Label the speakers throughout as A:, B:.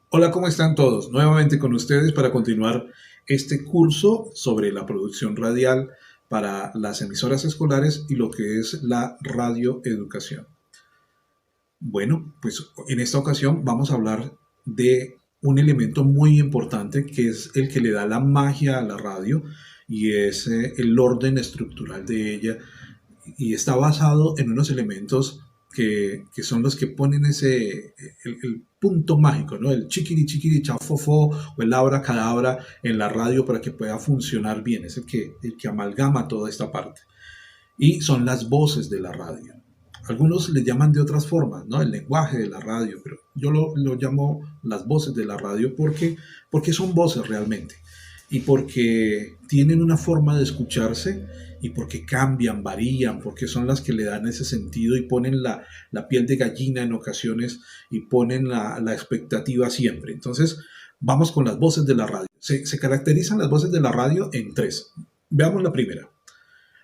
A: Hola, ¿cómo están todos? Nuevamente con ustedes para continuar este curso sobre la producción radial para las emisoras escolares y lo que es la radioeducación. Bueno, pues en esta ocasión vamos a hablar de un elemento muy importante que es el que le da la magia a la radio y es el orden estructural de ella y está basado en unos elementos que son los que ponen el punto mágico, ¿no? El chiquiri chiquiri chafofo o el abracadabra en la radio para que pueda funcionar bien, es el que amalgama toda esta parte. Y son las voces de la radio. Algunos le llaman de otras formas, ¿no? El lenguaje de la radio, pero yo lo llamo las voces de la radio porque son voces realmente y porque tienen una forma de escucharse y porque cambian, varían, porque son las que le dan ese sentido y ponen la piel de gallina en ocasiones y ponen la expectativa siempre. Entonces, vamos con las voces de la radio. Se caracterizan las voces de la radio en tres. Veamos la primera.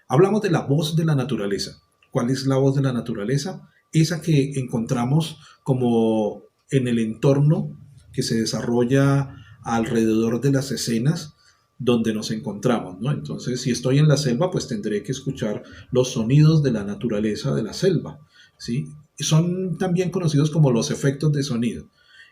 A: Hablamos de la voz de la naturaleza. ¿Cuál es la voz de la naturaleza? Esa que encontramos como en el entorno que se desarrolla alrededor de las escenas donde nos encontramos, ¿no? Entonces, si estoy en la selva, pues tendré que escuchar los sonidos de la naturaleza de la selva, ¿sí? Son también conocidos como los efectos de sonido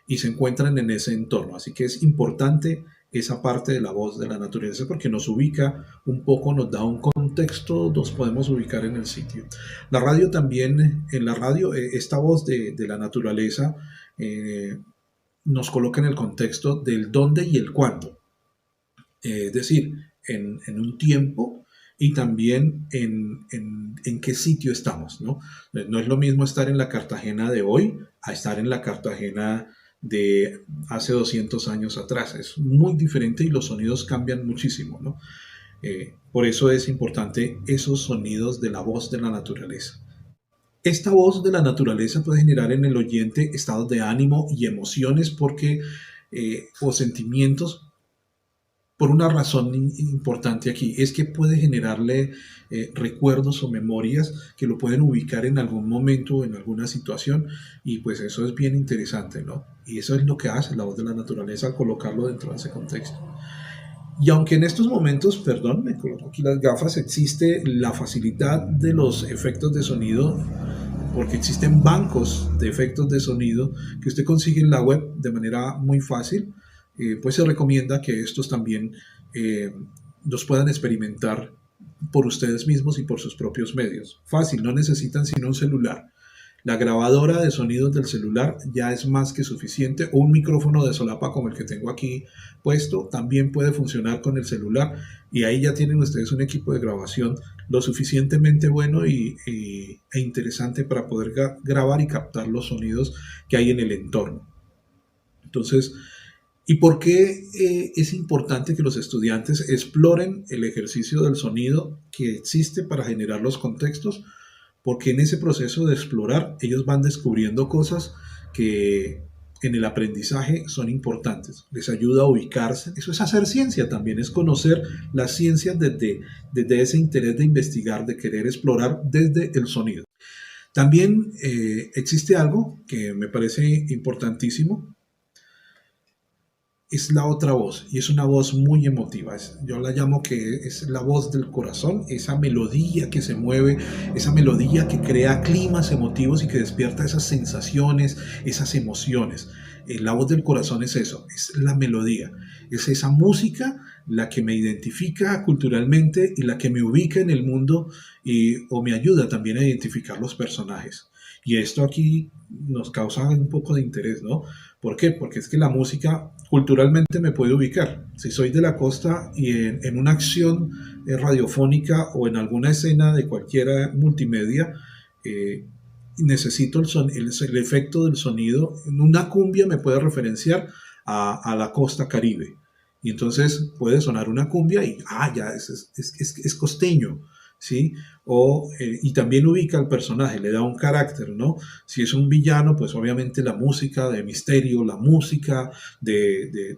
A: y se encuentran en ese entorno. Así que es importante esa parte de la voz de la naturaleza porque nos ubica un poco, nos da un contexto, nos podemos ubicar en el sitio. La radio también, en la radio, esta voz de la naturaleza eh, nos coloca en el contexto del dónde y el cuándo. Es decir, en un tiempo y también en qué sitio estamos, ¿no? No es lo mismo estar en la Cartagena de hoy a estar en la Cartagena de hace 200 años atrás. Es muy diferente y los sonidos cambian muchísimo, ¿no? Por eso es importante esos sonidos de la voz de la naturaleza. Esta voz de la naturaleza puede generar en el oyente estados de ánimo y emociones o sentimientos por una razón importante aquí, es que puede generarle recuerdos o memorias que lo pueden ubicar en algún momento o en alguna situación y pues eso es bien interesante, ¿no? Y eso es lo que hace la voz de la naturaleza al colocarlo dentro de ese contexto. Y aunque en estos momentos, perdón, me coloco aquí las gafas, existe la facilidad de los efectos de sonido, porque existen bancos de efectos de sonido que usted consigue en la web de manera muy fácil, pues se recomienda que estos también eh, los puedan experimentar por ustedes mismos y por sus propios medios. Fácil, no necesitan sino un celular. La grabadora de sonidos del celular ya es más que suficiente, o un micrófono de solapa como el que tengo aquí puesto también puede funcionar con el celular y ahí ya tienen ustedes un equipo de grabación lo suficientemente bueno e interesante para poder grabar y captar los sonidos que hay en el entorno. Entonces, ¿y por qué es importante que los estudiantes exploren el ejercicio del sonido que existe para generar los contextos? Porque en ese proceso de explorar ellos van descubriendo cosas que en el aprendizaje son importantes, les ayuda a ubicarse, eso es hacer ciencia también, es conocer las ciencias desde ese interés de investigar, de querer explorar desde el sonido. También existe algo que me parece importantísimo, es la otra voz y es una voz muy emotiva. Yo la llamo que es la voz del corazón, esa melodía que se mueve, esa melodía que crea climas emotivos y que despierta esas sensaciones, esas emociones. La voz del corazón es eso, es la melodía, es esa música la que me identifica culturalmente y la que me ubica en el mundo o me ayuda también a identificar los personajes. Y esto aquí nos causa un poco de interés, ¿no? ¿Por qué? Porque es que la música culturalmente me puede ubicar. Si soy de la costa y en una acción radiofónica o en alguna escena de cualquier multimedia, eh, necesito el efecto del sonido. En una cumbia me puede referenciar a la costa caribe. Y entonces puede sonar una cumbia y, ya, es costeño, ¿sí? Y también ubica al personaje, le da un carácter, ¿no? Si es un villano, pues obviamente la música de misterio, la música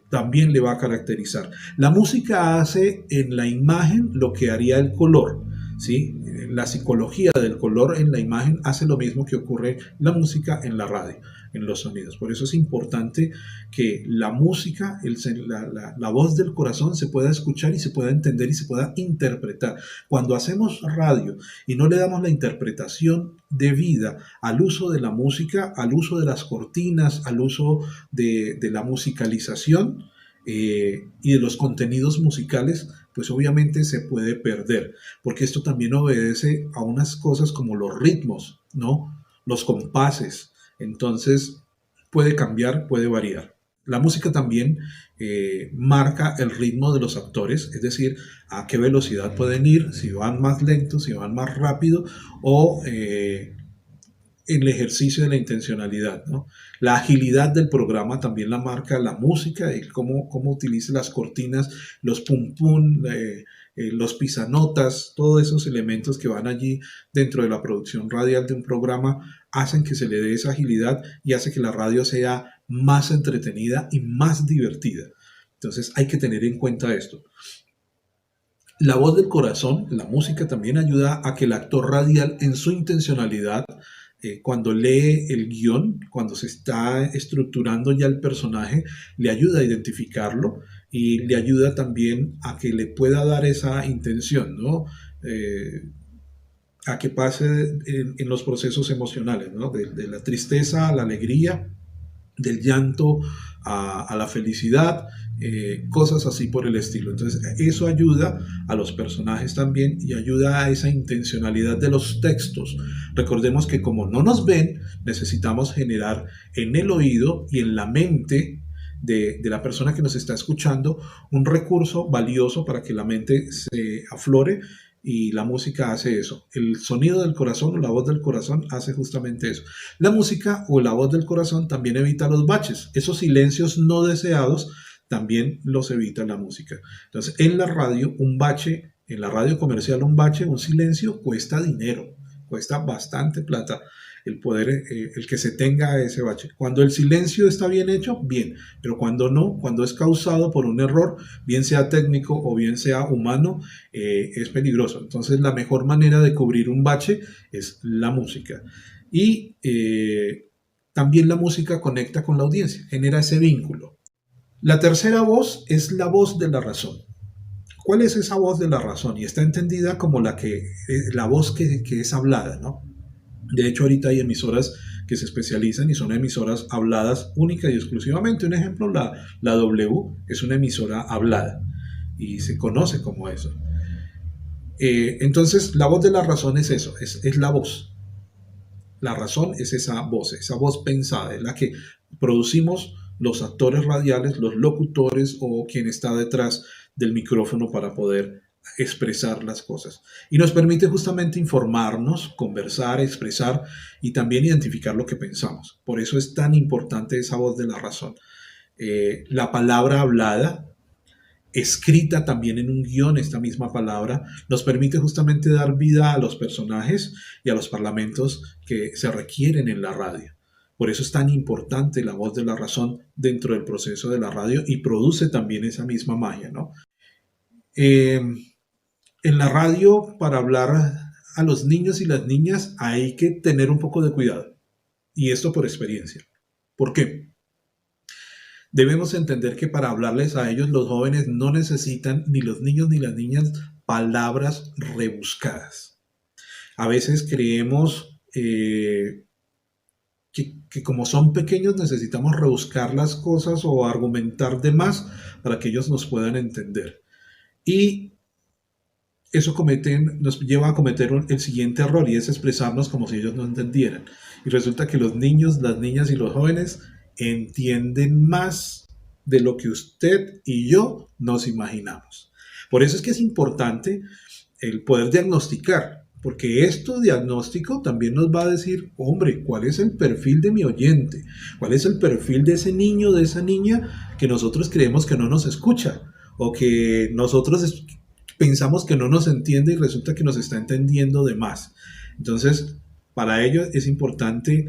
A: también le va a caracterizar. La música hace en la imagen lo que haría el color, ¿sí? La psicología del color en la imagen hace lo mismo que ocurre la música en la radio. en los sonidos. Por eso es importante que la música, la voz del corazón se pueda escuchar y se pueda entender y se pueda interpretar. Cuando hacemos radio y no le damos la interpretación debida al uso de la música, al uso de las cortinas, al uso de la musicalización, y de los contenidos musicales, pues obviamente se puede perder, porque esto también obedece a unas cosas como los ritmos, ¿no? Los compases. Entonces puede cambiar, puede variar. La música también marca el ritmo de los actores, es decir, a qué velocidad pueden ir, si van más lentos, si van más rápido, o el ejercicio de la intencionalidad, ¿no? La agilidad del programa también la marca la música, y cómo utiliza las cortinas, los pum pum, los pisanotas, todos esos elementos que van allí dentro de la producción radial de un programa hacen que se le dé esa agilidad y hace que la radio sea más entretenida y más divertida. Entonces hay que tener en cuenta esto. La voz del corazón, la música también ayuda a que el actor radial en su intencionalidad, cuando lee el guión, cuando se está estructurando ya el personaje, le ayuda a identificarlo y le ayuda también a que le pueda dar esa intención, ¿no? A que pase en los procesos emocionales, ¿no? De la tristeza a la alegría, del llanto a la felicidad, cosas así por el estilo. Entonces eso ayuda a los personajes también y ayuda a esa intencionalidad de los textos. Recordemos que como no nos ven, necesitamos generar en el oído y en la mente de la persona que nos está escuchando un recurso valioso para que la mente se aflore, y la música hace eso. El sonido del corazón o la voz del corazón hace justamente eso. La música o la voz del corazón también evita los baches. Esos silencios no deseados también los evita la música. Entonces, en la radio, un bache, en la radio comercial, un bache, un silencio, cuesta dinero, cuesta bastante plata el poder, el que se tenga ese bache. Cuando el silencio está bien hecho, bien, pero cuando no, cuando es causado por un error, bien sea técnico o bien sea humano, es peligroso. Entonces la mejor manera de cubrir un bache es la música. Y también la música conecta con la audiencia, genera ese vínculo. La tercera voz es la voz de la razón. ¿Cuál es esa voz de la razón? Y está entendida como la voz que es hablada, ¿no? De hecho, ahorita hay emisoras que se especializan y son emisoras habladas única y exclusivamente. Un ejemplo, la W es una emisora hablada y se conoce como eso. Entonces, la voz de la razón es eso, es la voz. La razón es esa voz pensada, es la que producimos los actores radiales, los locutores o quien está detrás del micrófono para poder expresar las cosas. Y nos permite justamente informarnos, conversar, expresar y también identificar lo que pensamos. Por eso es tan importante esa voz de la razón. La palabra hablada, escrita también en un guión, esta misma palabra, nos permite justamente dar vida a los personajes y a los parlamentos que se requieren en la radio. Por eso es tan importante la voz de la razón dentro del proceso de la radio y produce también esa misma magia, ¿no? En la radio, para hablar a los niños y las niñas, hay que tener un poco de cuidado. Y esto por experiencia. ¿Por qué? Debemos entender que para hablarles a ellos, los jóvenes no necesitan, ni los niños ni las niñas, palabras rebuscadas. A veces creemos que como son pequeños necesitamos rebuscar las cosas o argumentar de más para que ellos nos puedan entender. Y eso nos lleva a cometer el siguiente error, y es expresarnos como si ellos no entendieran. Y resulta que los niños, las niñas y los jóvenes entienden más de lo que usted y yo nos imaginamos. Por eso es que es importante el poder diagnosticar, porque este diagnóstico también nos va a decir, hombre, ¿cuál es el perfil de mi oyente? ¿Cuál es el perfil de ese niño, de esa niña que nosotros creemos que no nos escucha? O que nosotros pensamos que no nos entiende y resulta que nos está entendiendo de más. Entonces, para ello es importante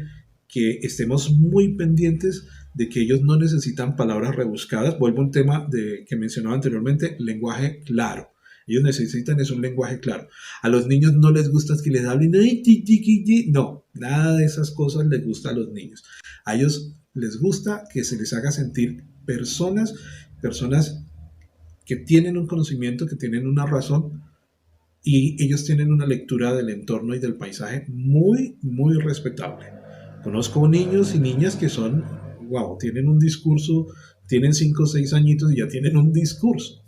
A: que estemos muy pendientes de que ellos no necesitan palabras rebuscadas. Vuelvo a un tema que mencionaba anteriormente, lenguaje claro. Ellos necesitan un lenguaje claro. A los niños no les gusta que les hablen, no, nada de esas cosas les gusta a los niños. A ellos les gusta que se les haga sentir personas que tienen un conocimiento, que tienen una razón y ellos tienen una lectura del entorno y del paisaje muy, muy respetable. Conozco niños y niñas que son, wow, tienen un discurso, tienen 5 o 6 añitos y ya tienen un discurso.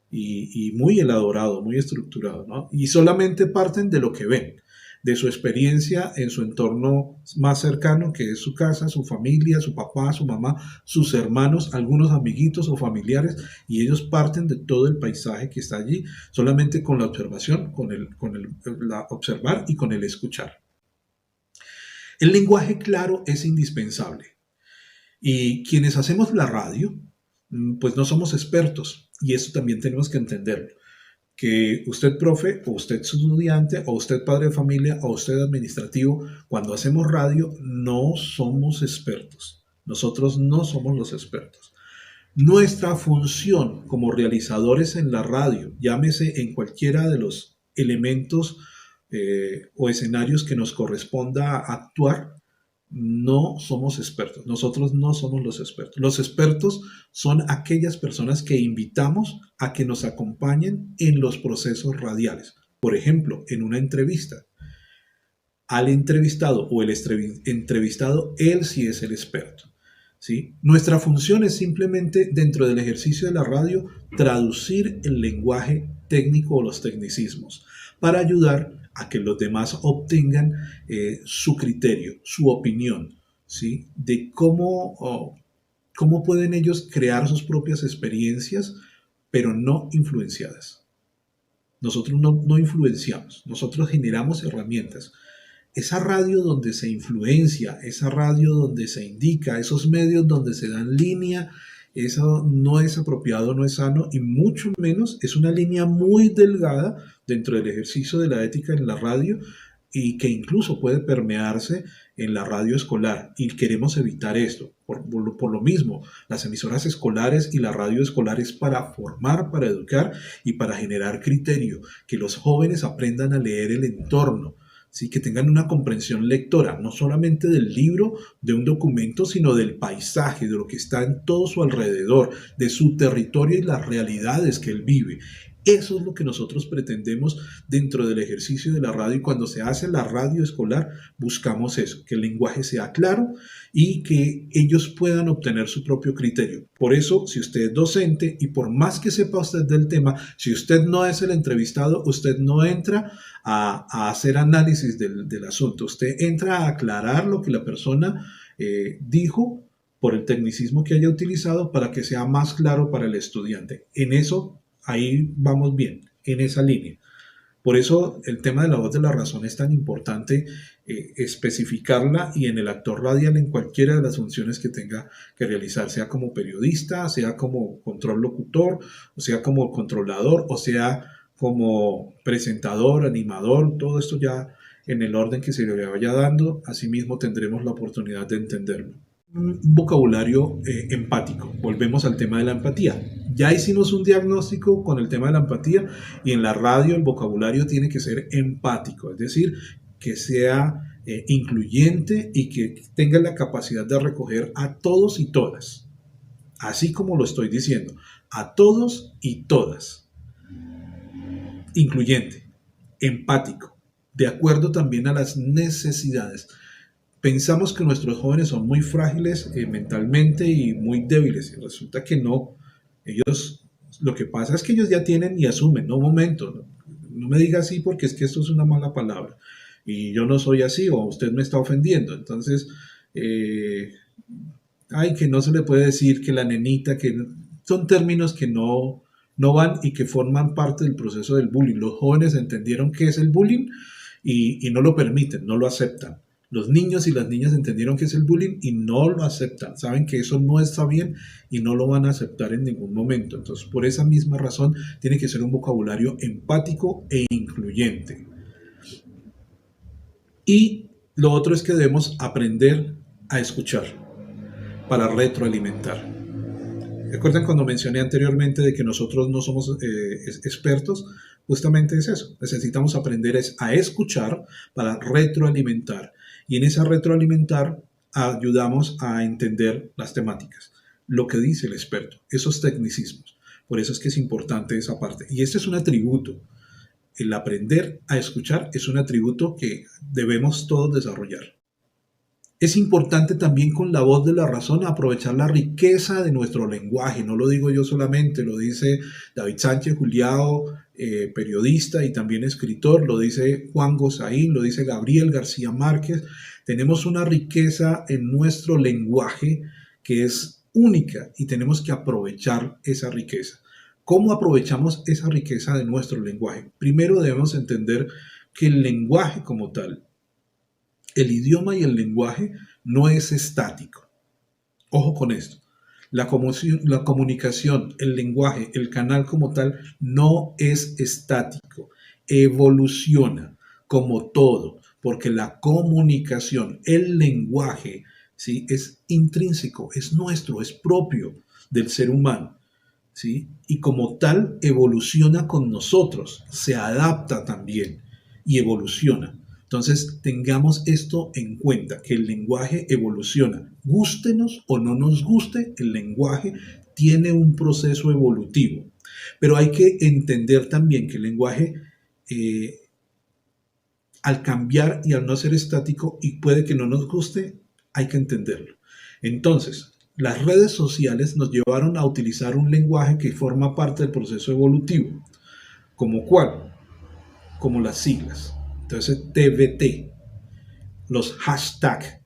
A: Y muy elaborado, muy estructurado, ¿no? Y solamente parten de lo que ven, de su experiencia en su entorno más cercano, que es su casa, su familia, su papá, su mamá, sus hermanos, algunos amiguitos o familiares, y ellos parten de todo el paisaje que está allí, solamente con la observación, la observar y con el escuchar. El lenguaje claro es indispensable. Y quienes hacemos la radio, pues no somos expertos, y eso también tenemos que entenderlo. Que usted profe, o usted estudiante, o usted padre de familia, o usted administrativo, cuando hacemos radio no somos expertos. Nosotros no somos los expertos. Nuestra función como realizadores en la radio, llámese en cualquiera de los elementos o escenarios que nos corresponda actuar, no somos expertos. Nosotros no somos los expertos. Los expertos son aquellas personas que invitamos a que nos acompañen en los procesos radiales. Por ejemplo, en una entrevista. Al entrevistado o el entrevistado, él sí es el experto. ¿Sí? Nuestra función es simplemente, dentro del ejercicio de la radio, traducir el lenguaje técnico o los tecnicismos para ayudar a que los demás obtengan su criterio, su opinión, ¿sí? De cómo pueden ellos crear sus propias experiencias, pero no influenciadas. Nosotros no influenciamos, nosotros generamos herramientas. Esa radio donde se influencia, esa radio donde se indica, esos medios donde se dan línea, eso no es apropiado, no es sano y mucho menos es una línea muy delgada dentro del ejercicio de la ética en la radio y que incluso puede permearse en la radio escolar y queremos evitar esto. Por lo mismo, las emisoras escolares y la radio escolar es para formar, para educar y para generar criterio, que los jóvenes aprendan a leer el entorno. ¿Sí? Que tengan una comprensión lectora, no solamente del libro, de un documento, sino del paisaje, de lo que está en todo su alrededor, de su territorio y las realidades que él vive. Eso es lo que nosotros pretendemos dentro del ejercicio de la radio y cuando se hace la radio escolar buscamos eso, que el lenguaje sea claro y que ellos puedan obtener su propio criterio. Por eso, si usted es docente y por más que sepa usted del tema, si usted no es el entrevistado, usted no entra a hacer análisis del asunto, usted entra a aclarar lo que la persona dijo por el tecnicismo que haya utilizado para que sea más claro para el estudiante. En eso ahí vamos bien, en esa línea. Por eso el tema de la voz de la razón es tan importante especificarla y en el actor radial en cualquiera de las funciones que tenga que realizar, sea como periodista, sea como control locutor, o sea como controlador, o sea como presentador, animador, todo esto ya en el orden que se le vaya dando, asimismo tendremos la oportunidad de entenderlo. Un vocabulario empático. Volvemos al tema de la empatía. Ya hicimos un diagnóstico con el tema de la empatía y en la radio el vocabulario tiene que ser empático, es decir, que sea incluyente y que tenga la capacidad de recoger a todos y todas, así como lo estoy diciendo, a todos y todas. Incluyente, empático, de acuerdo también a las necesidades. Pensamos que nuestros jóvenes son muy frágiles mentalmente y muy débiles y resulta que no. Ellos, lo que pasa es que ellos ya tienen y asumen, no, un momento, no me diga así porque es que esto es una mala palabra y yo no soy así o usted me está ofendiendo. Entonces, que no se le puede decir que la nenita, que son términos que no van y que forman parte del proceso del bullying. Los jóvenes entendieron qué es el bullying y no lo permiten, no lo aceptan. Los niños y las niñas entendieron qué es el bullying y no lo aceptan. Saben que eso no está bien y no lo van a aceptar en ningún momento. Entonces, por esa misma razón, tiene que ser un vocabulario empático e incluyente. Y lo otro es que debemos aprender a escuchar para retroalimentar. ¿Recuerdan cuando mencioné anteriormente de que nosotros no somos expertos? Justamente es eso. Necesitamos aprender a escuchar para retroalimentar. Y en esa retroalimentar ayudamos a entender las temáticas, lo que dice el experto, esos tecnicismos. Por eso es que es importante esa parte. Y este es un atributo. El aprender a escuchar es un atributo que debemos todos desarrollar. Es importante también con la voz de la razón aprovechar la riqueza de nuestro lenguaje. No lo digo yo solamente, lo dice David Sánchez Juliao, periodista y también escritor, lo dice Juan Gosaín, lo dice Gabriel García Márquez. Tenemos una riqueza en nuestro lenguaje que es única y tenemos que aprovechar esa riqueza. ¿Cómo aprovechamos esa riqueza de nuestro lenguaje? Primero debemos entender que el lenguaje como tal, el idioma y el lenguaje no es estático. Ojo con esto. La comunicación, el lenguaje, el canal como tal, no es estático. Evoluciona como todo, porque la comunicación, el lenguaje, ¿sí?, es intrínseco, es nuestro, es propio del ser humano, ¿sí? Y como tal evoluciona con nosotros, se adapta también y evoluciona. Entonces, tengamos esto en cuenta, que el lenguaje evoluciona. Gústenos o no nos guste, el lenguaje tiene un proceso evolutivo. Pero hay que entender también que el lenguaje, al cambiar y al no ser estático, y puede que no nos guste, hay que entenderlo. Entonces, las redes sociales nos llevaron a utilizar un lenguaje que forma parte del proceso evolutivo. ¿Como cuál? Como las siglas. Entonces, TBT, los hashtags,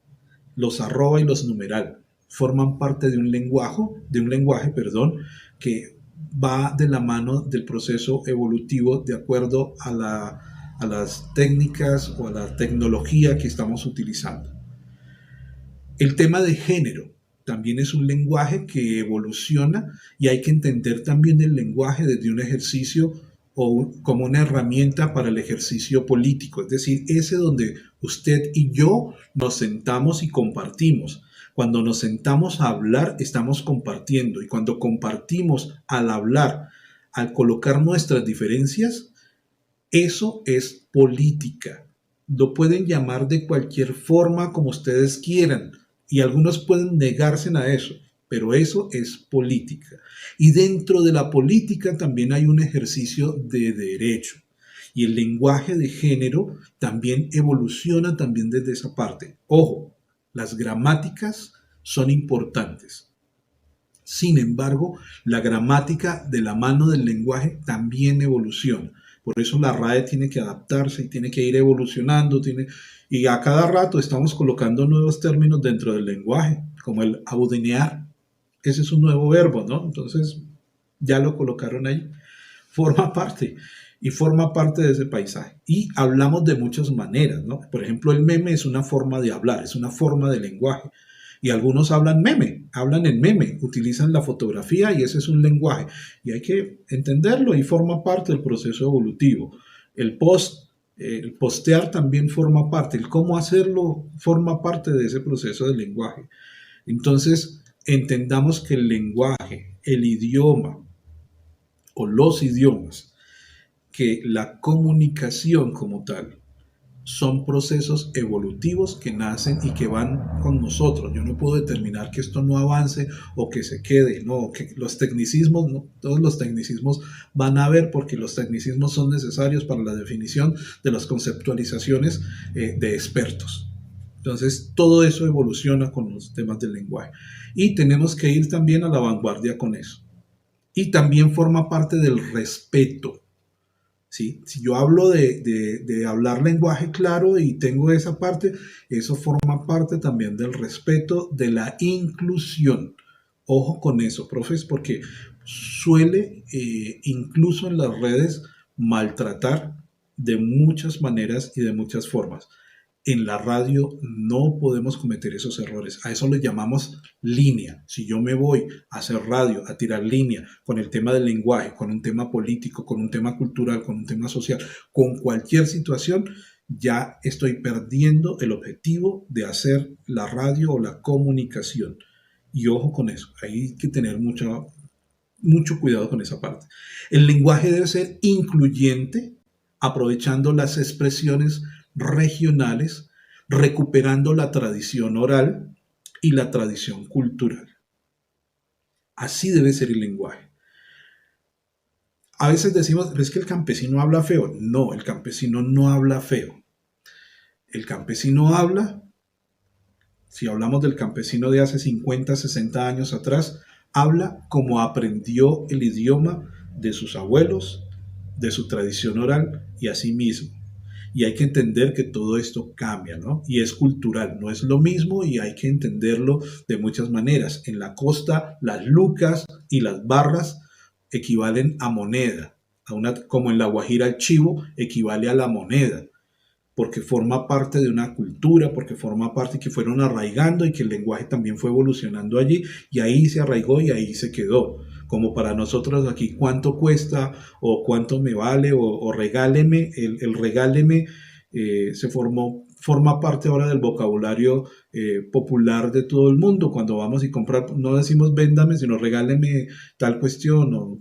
A: los arroba y los numeral, forman parte de un lenguaje, que va de la mano del proceso evolutivo de acuerdo a las técnicas o a la tecnología que estamos utilizando. El tema de género también es un lenguaje que evoluciona y hay que entender también el lenguaje desde un ejercicio o como una herramienta para el ejercicio político, es decir, ese donde usted y yo nos sentamos y compartimos. Cuando nos sentamos a hablar, estamos compartiendo, y cuando compartimos al hablar, al colocar nuestras diferencias, eso es política. Lo pueden llamar de cualquier forma como ustedes quieran, y algunos pueden negarse a eso, pero eso es política. Y dentro de la política también hay un ejercicio de derecho. Y el lenguaje de género también evoluciona también desde esa parte. Ojo, las gramáticas son importantes. Sin embargo, la gramática de la mano del lenguaje también evoluciona. Por eso la RAE tiene que adaptarse y tiene que ir evolucionando. Y a cada rato estamos colocando nuevos términos dentro del lenguaje, como el abudinear. Ese es un nuevo verbo, ¿no? Entonces, ya lo colocaron ahí. Forma parte de ese paisaje. Y hablamos de muchas maneras, ¿no? Por ejemplo, el meme es una forma de hablar, es una forma de lenguaje. Y algunos hablan en meme, utilizan la fotografía y ese es un lenguaje. Y hay que entenderlo y forma parte del proceso evolutivo. El postear también forma parte, el cómo hacerlo forma parte de ese proceso de lenguaje. Entonces, entendamos que el lenguaje, el idioma o los idiomas, que la comunicación como tal, son procesos evolutivos que nacen y que van con nosotros. Yo no puedo determinar que esto no avance o que se quede, no, que los tecnicismos, no, todos los tecnicismos van a haber porque los tecnicismos son necesarios para la definición de las conceptualizaciones de expertos. Entonces, todo eso evoluciona con los temas del lenguaje. Y tenemos que ir también a la vanguardia con eso. Y también forma parte del respeto. ¿Sí? Si yo hablo de hablar lenguaje claro y tengo esa parte, eso forma parte también del respeto, de la inclusión. Ojo con eso, profes, porque suele incluso en las redes maltratar de muchas maneras y de muchas formas. En la radio no podemos cometer esos errores. A eso le llamamos línea. Si yo me voy a hacer radio, a tirar línea con el tema del lenguaje, con un tema político, con un tema cultural, con un tema social, con cualquier situación, ya estoy perdiendo el objetivo de hacer la radio o la comunicación. Y ojo con eso, hay que tener mucho cuidado con esa parte. El lenguaje debe ser incluyente, aprovechando las expresiones regionales, recuperando la tradición oral, y la tradición cultural. Así debe ser el lenguaje. A veces decimos, es que el campesino habla feo. No, el campesino no habla feo. El campesino habla, si hablamos del campesino de hace 50, 60 años atrás, habla como aprendió el idioma de sus abuelos, de su tradición oral y así mismo. Y hay que entender que todo esto cambia, ¿no? Y es cultural, no es lo mismo y hay que entenderlo de muchas maneras. En la costa, las lucas y las barras equivalen a moneda. Como en La Guajira el chivo equivale a la moneda, porque forma parte de una cultura, porque forma parte que fueron arraigando y que el lenguaje también fue evolucionando allí y ahí se arraigó y ahí se quedó. Como para nosotros aquí, ¿cuánto cuesta? O ¿cuánto me vale? O regáleme, el regáleme forma parte ahora del vocabulario popular de todo el mundo. Cuando vamos y comprar, no decimos véndame, sino regáleme tal cuestión, o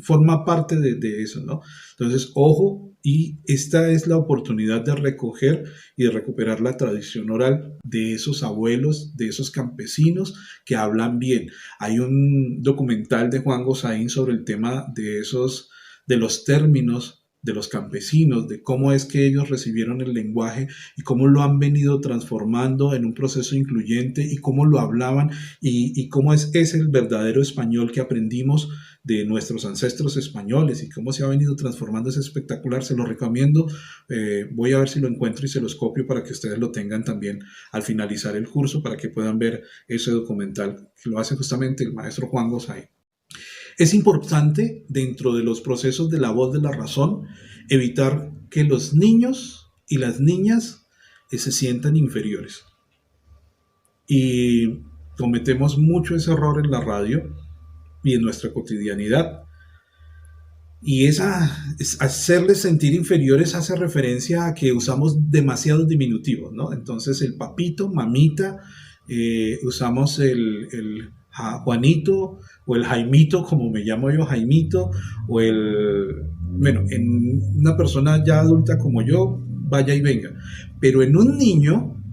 A: forma parte de eso, ¿no? Entonces, ojo, y esta es la oportunidad de recoger y de recuperar la tradición oral de esos abuelos, de esos campesinos que hablan bien. Hay un documental de Juan Gosaín sobre el tema de los términos de los campesinos, de cómo es que ellos recibieron el lenguaje y cómo lo han venido transformando en un proceso incluyente y cómo lo hablaban y cómo es el verdadero español que aprendimos de nuestros ancestros españoles y cómo se ha venido transformando. Es espectacular, se lo recomiendo. Voy a ver si lo encuentro y se los copio para que ustedes lo tengan también al finalizar el curso, para que puedan ver ese documental que lo hace justamente el maestro Juan Gosaín. Es importante, dentro de los procesos de la voz de la razón, evitar que los niños y las niñas se sientan inferiores. Y cometemos mucho ese error en la radio y en nuestra cotidianidad. Y hacerles sentir inferiores hace referencia a que usamos demasiados diminutivos, ¿no? Entonces el papito, mamita, usamos el Juanito o el Jaimito, como me llamo yo, Jaimito, o en una persona ya adulta como yo, vaya y venga. Pero en un niño,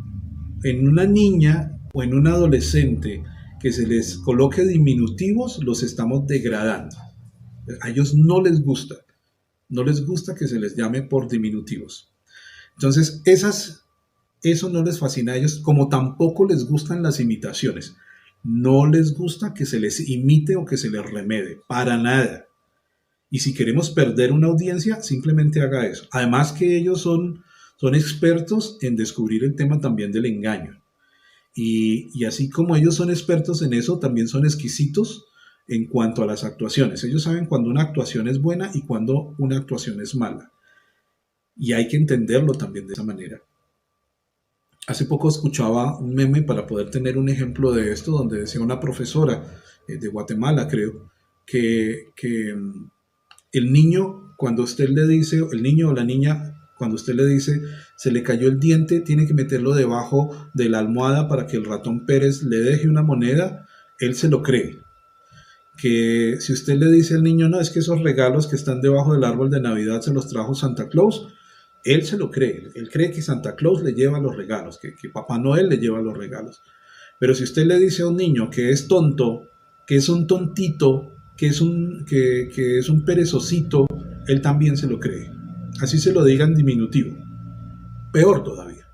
A: en una niña o en un adolescente que se les coloque diminutivos, los estamos degradando. A ellos no les gusta que se les llame por diminutivos. Entonces, eso no les fascina a ellos, como tampoco les gustan las imitaciones. No les gusta que se les imite o que se les remede, para nada. Y si queremos perder una audiencia, simplemente haga eso. Además que ellos son expertos en descubrir el tema también del engaño. Y así como ellos son expertos en eso, también son exquisitos en cuanto a las actuaciones. Ellos saben cuando una actuación es buena y cuando una actuación es mala. Y hay que entenderlo también de esa manera. Hace poco escuchaba un meme para poder tener un ejemplo de esto, donde decía una profesora de Guatemala, creo, que el niño, cuando usted le dice, el niño o la niña, cuando usted le dice, se le cayó el diente, tiene que meterlo debajo de la almohada para que el ratón Pérez le deje una moneda, él se lo cree. Que si usted le dice al niño, no, es que esos regalos que están debajo del árbol de Navidad se los trajo Santa Claus, él se lo cree. Él cree que Santa Claus le lleva los regalos, que Papá Noel le lleva los regalos. Pero si usted le dice a un niño que es tonto, que es un tontito, que es un perezosito, él también se lo cree. Así se lo diga en diminutivo. Peor todavía.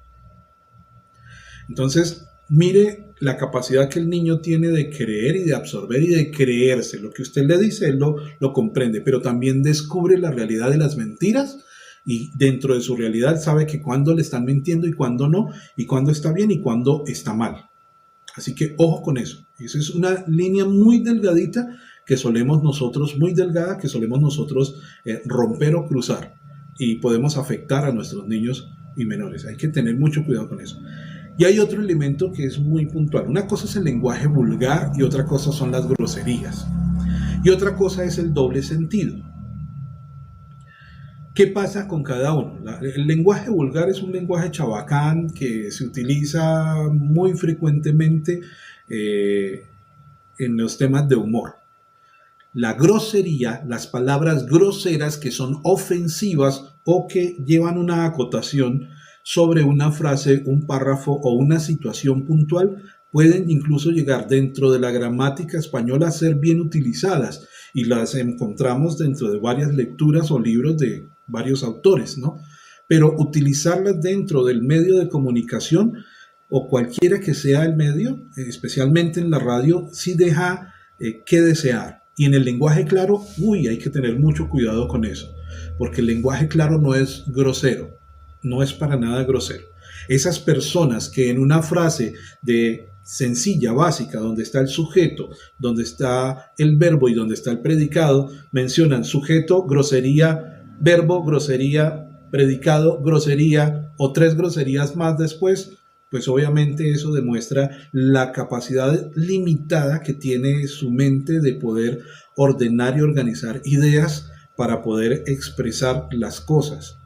A: Entonces, mire la capacidad que el niño tiene de creer y de absorber y de creerse. Lo que usted le dice, él lo comprende, pero también descubre la realidad de las mentiras y dentro de su realidad sabe que cuándo le están mintiendo y cuándo no, y cuándo está bien y cuándo está mal. Así que ojo con eso. Esa es una línea muy delgadita que solemos nosotros, muy delgada, que solemos nosotros romper o cruzar y podemos afectar a nuestros niños y menores. Hay que tener mucho cuidado con eso. Y hay otro elemento que es muy puntual. Una cosa es el lenguaje vulgar y otra cosa son las groserías. Y otra cosa es el doble sentido. ¿Qué pasa con cada uno? El lenguaje vulgar es un lenguaje chabacán que se utiliza muy frecuentemente en los temas de humor. La grosería, las palabras groseras que son ofensivas o que llevan una acotación sobre una frase, un párrafo o una situación puntual, pueden incluso llegar dentro de la gramática española a ser bien utilizadas y las encontramos dentro de varias lecturas o libros de varios autores, ¿no? Pero utilizarlas dentro del medio de comunicación o cualquiera que sea el medio, especialmente en la radio, sí deja que desear. Y en el lenguaje claro, hay que tener mucho cuidado con eso, porque el lenguaje claro no es grosero, no es para nada grosero. Esas personas que en una frase de sencilla, básica, donde está el sujeto, donde está el verbo y donde está el predicado, mencionan sujeto, grosería, verbo, grosería, predicado, grosería o 3 groserías más después, pues obviamente eso demuestra la capacidad limitada que tiene su mente de poder ordenar y organizar ideas para poder expresar las cosas.